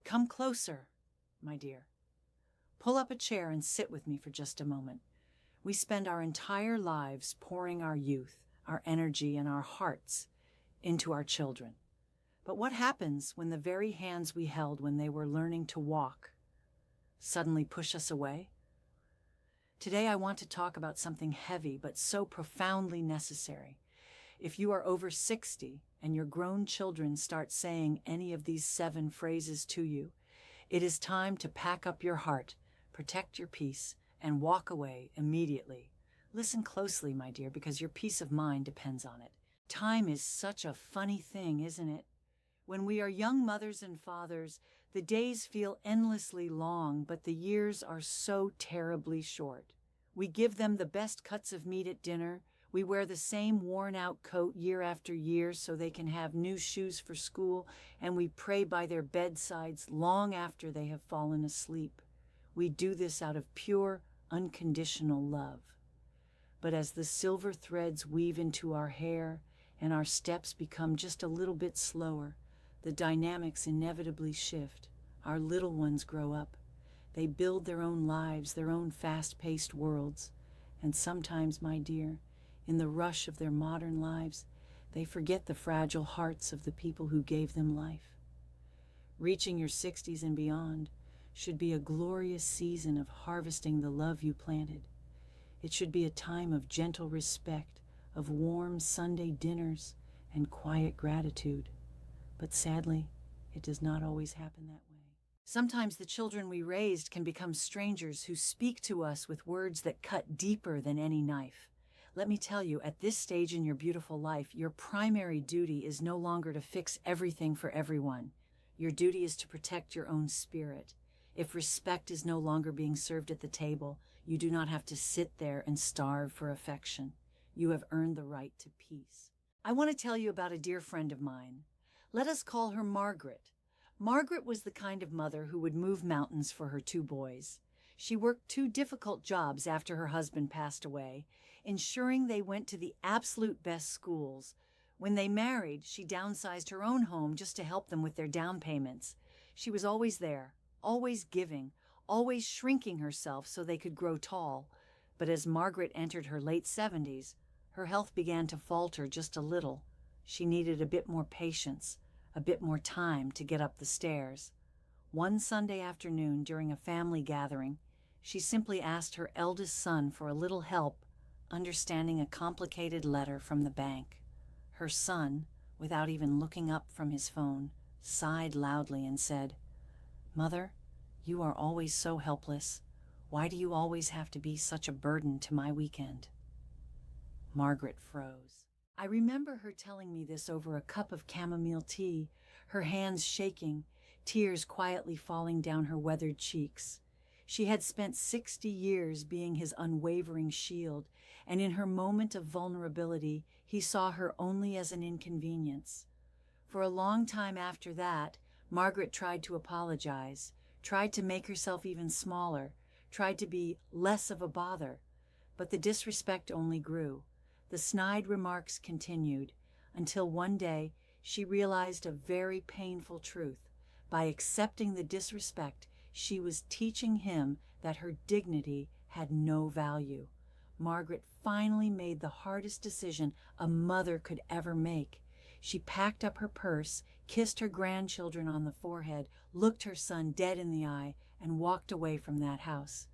Come closer, my dear. Pull up a chair and sit with me for just a moment. We spend our entire lives pouring our youth, our energy, and our hearts into our children. But what happens when the very hands we held when they were learning to walk suddenly push us away? Today I want to talk about something heavy but so profoundly necessary. If you are over 60 and your grown children start saying any of these 7 phrases to you, it is time to pack up your heart, protect your peace, and walk away immediately. Listen closely, my dear, because your peace of mind depends on it. Time is such a funny thing, isn't it? When we are young mothers and fathers, the days feel endlessly long, but the years are so terribly short. We give them the best cuts of meat at dinner. We wear the same worn-out coat year after year so they can have new shoes for school, and we pray by their bedsides long after they have fallen asleep. We do this out of pure, unconditional love. But as the silver threads weave into our hair and our steps become just a little bit slower, the dynamics inevitably shift. Our little ones grow up. They build their own lives, their own fast-paced worlds. And sometimes, my dear, in the rush of their modern lives, they forget the fragile hearts of the people who gave them life. Reaching your 60s and beyond should be a glorious season of harvesting the love you planted. It should be a time of gentle respect, of warm Sunday dinners, and quiet gratitude. But sadly, it does not always happen that way. Sometimes the children we raised can become strangers who speak to us with words that cut deeper than any knife. Let me tell you, at this stage in your beautiful life, your primary duty is no longer to fix everything for everyone. Your duty is to protect your own spirit. If respect is no longer being served at the table, you do not have to sit there and starve for affection. You have earned the right to peace. I want to tell you about a dear friend of mine. Let us call her Margaret. Margaret was the kind of mother who would move mountains for her 2 boys. She worked 2 difficult jobs after her husband passed away, ensuring they went to the absolute best schools. When they married, she downsized her own home just to help them with their down payments. She was always there, always giving, always shrinking herself so they could grow tall. But as Margaret entered her late 70s, her health began to falter just a little. She needed a bit more patience, a bit more time to get up the stairs. One Sunday afternoon during a family gathering, she simply asked her eldest son for a little help understanding a complicated letter from the bank. Her son, without even looking up from his phone, sighed loudly and said, "Mother, you are always so helpless. Why do you always have to be such a burden to my weekend?" Margaret froze. I remember her telling me this over a cup of chamomile tea, her hands shaking, tears quietly falling down her weathered cheeks. She had spent 60 years being his unwavering shield, and in her moment of vulnerability, he saw her only as an inconvenience. For a long time after that, Margaret tried to apologize, tried to make herself even smaller, tried to be less of a bother, but the disrespect only grew. The snide remarks continued, until one day she realized a very painful truth. By accepting the disrespect, she was teaching him that her dignity had no value. Margaret finally made the hardest decision a mother could ever make. She packed up her purse, kissed her grandchildren on the forehead, looked her son dead in the eye, and walked away from that house.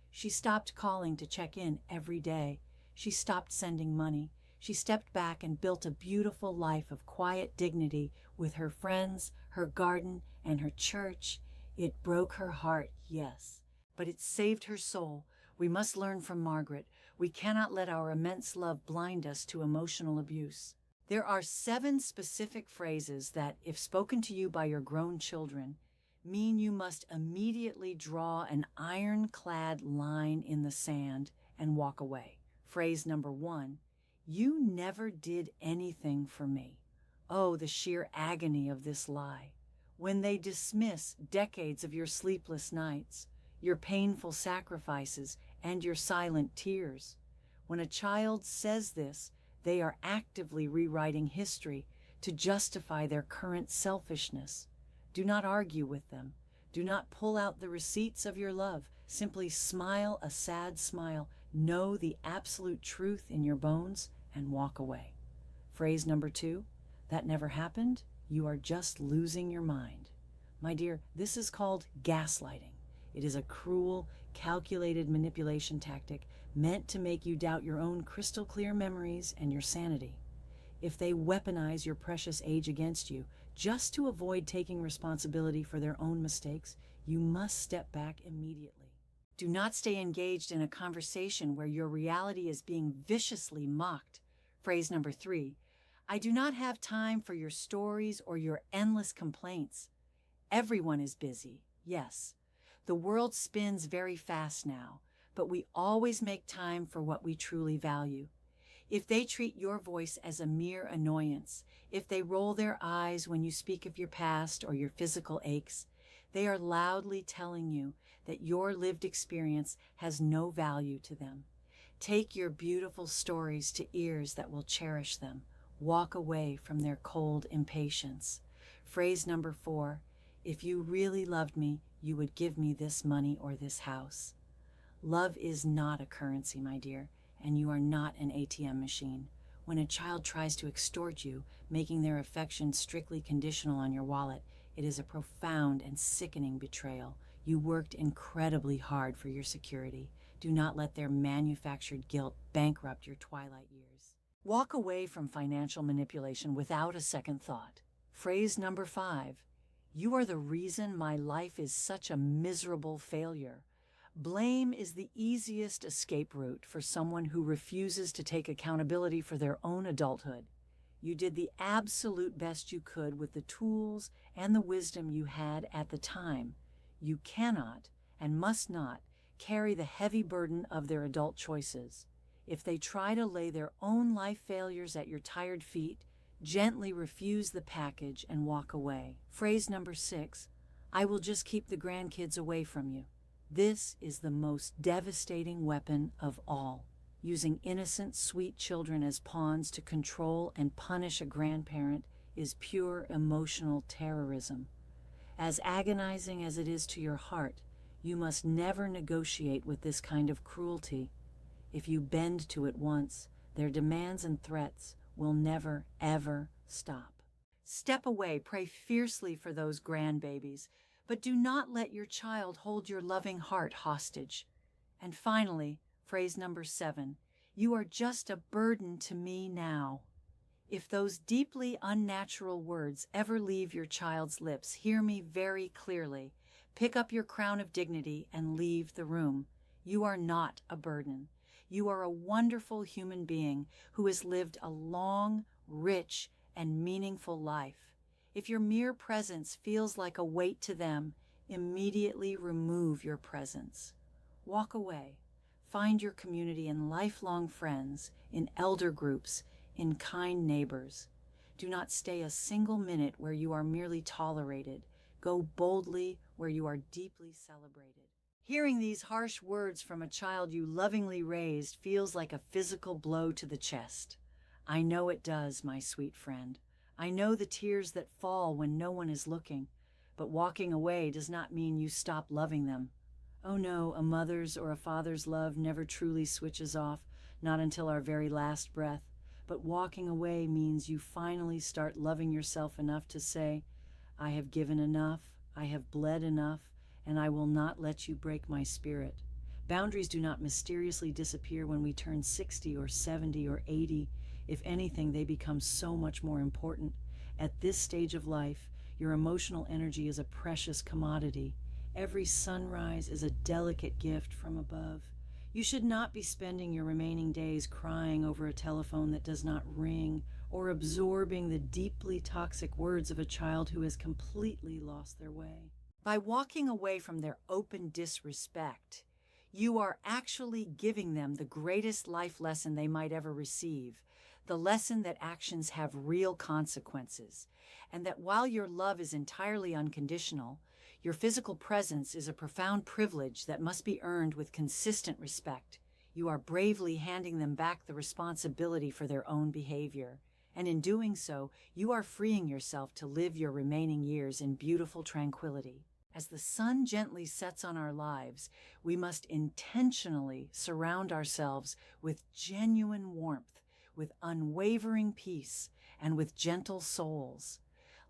She stopped calling to check in every day. She stopped sending money. She stepped back and built a beautiful life of quiet dignity with her friends, her garden, and her church. It broke her heart, yes, but it saved her soul. We must learn from Margaret. We cannot let our immense love blind us to emotional abuse. There are 7 specific phrases that, if spoken to you by your grown children, mean you must immediately draw an ironclad line in the sand and walk away. Phrase number 1, "You never did anything for me." Oh, the sheer agony of this lie. When they dismiss decades of your sleepless nights, your painful sacrifices, and your silent tears. When a child says this, they are actively rewriting history to justify their current selfishness. Do not argue with them. Do not pull out the receipts of your love. Simply smile a sad smile. Know the absolute truth in your bones and walk away. Phrase number 2, that never happened. You are just losing your mind. My dear, this is called gaslighting. It is a cruel, calculated manipulation tactic meant to make you doubt your own crystal clear memories and your sanity. If they weaponize your precious age against you, just to avoid taking responsibility for their own mistakes, you must step back immediately. Do not stay engaged in a conversation where your reality is being viciously mocked. Phrase number 3, I do not have time for your stories or your endless complaints. Everyone is busy, yes. The world spins very fast now, but we always make time for what we truly value. If they treat your voice as a mere annoyance, if they roll their eyes when you speak of your past or your physical aches, they are loudly telling you that your lived experience has no value to them. Take your beautiful stories to ears that will cherish them. Walk away from their cold impatience. Phrase number 4, if you really loved me, you would give me this money or this house. Love is not a currency, my dear, and you are not an ATM machine. When a child tries to extort you, making their affection strictly conditional on your wallet, it is a profound and sickening betrayal. You worked incredibly hard for your security. Do not let their manufactured guilt bankrupt your twilight years. Walk away from financial manipulation without a second thought. Phrase number 5, you are the reason my life is such a miserable failure. Blame is the easiest escape route for someone who refuses to take accountability for their own adulthood. You did the absolute best you could with the tools and the wisdom you had at the time. You cannot and must not carry the heavy burden of their adult choices. If they try to lay their own life failures at your tired feet, gently refuse the package and walk away. Phrase number 6, I will just keep the grandkids away from you. This is the most devastating weapon of all. Using innocent, sweet children as pawns to control and punish a grandparent is pure emotional terrorism. As agonizing as it is to your heart, you must never negotiate with this kind of cruelty. If you bend to it once, their demands and threats will never, ever stop. Step away, pray fiercely for those grandbabies, but do not let your child hold your loving heart hostage. And finally, phrase number 7, you are just a burden to me now. If those deeply unnatural words ever leave your child's lips, hear me very clearly. Pick up your crown of dignity and leave the room. You are not a burden. You are a wonderful human being who has lived a long, rich, and meaningful life. If your mere presence feels like a weight to them, immediately remove your presence. Walk away. Find your community in lifelong friends, in elder groups, in kind neighbors. Do not stay a single minute where you are merely tolerated. Go boldly where you are deeply celebrated. Hearing these harsh words from a child you lovingly raised feels like a physical blow to the chest. I know it does, my sweet friend. I know the tears that fall when no one is looking, but walking away does not mean you stop loving them. Oh no, a mother's or a father's love never truly switches off, not until our very last breath. But walking away means you finally start loving yourself enough to say, I have given enough, I have bled enough, and I will not let you break my spirit. Boundaries do not mysteriously disappear when we turn 60 or 70 or 80. If anything, they become so much more important. At this stage of life, your emotional energy is a precious commodity. Every sunrise is a delicate gift from above. You should not be spending your remaining days crying over a telephone that does not ring or absorbing the deeply toxic words of a child who has completely lost their way. By walking away from their open disrespect, you are actually giving them the greatest life lesson they might ever receive, the lesson that actions have real consequences, and that while your love is entirely unconditional, your physical presence is a profound privilege that must be earned with consistent respect. You are bravely handing them back the responsibility for their own behavior. And in doing so, you are freeing yourself to live your remaining years in beautiful tranquility. As the sun gently sets on our lives, we must intentionally surround ourselves with genuine warmth, with unwavering peace, and with gentle souls.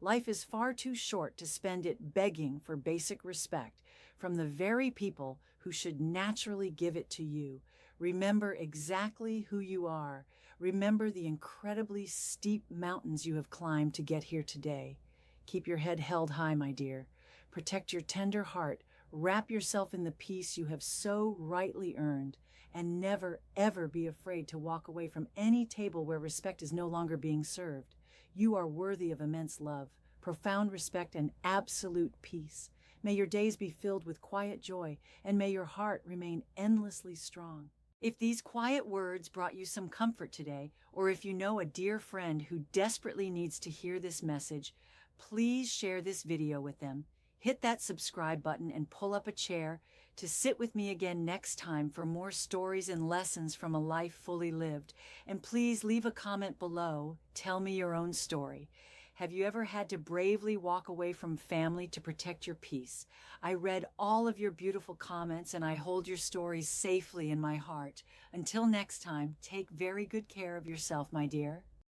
Life is far too short to spend it begging for basic respect from the very people who should naturally give it to you. Remember exactly who you are. Remember the incredibly steep mountains you have climbed to get here today. Keep your head held high, my dear. Protect your tender heart. Wrap yourself in the peace you have so rightly earned. And never, ever be afraid to walk away from any table where respect is no longer being served. You are worthy of immense love, profound respect, and absolute peace. May your days be filled with quiet joy, and may your heart remain endlessly strong. If these quiet words brought you some comfort today, or if you know a dear friend who desperately needs to hear this message, please share this video with them. Hit that subscribe button and pull up a chair to sit with me again next time for more stories and lessons from a life fully lived. And please leave a comment below. Tell me your own story. Have you ever had to bravely walk away from family to protect your peace? I read all of your beautiful comments and I hold your stories safely in my heart. Until next time, take very good care of yourself, my dear.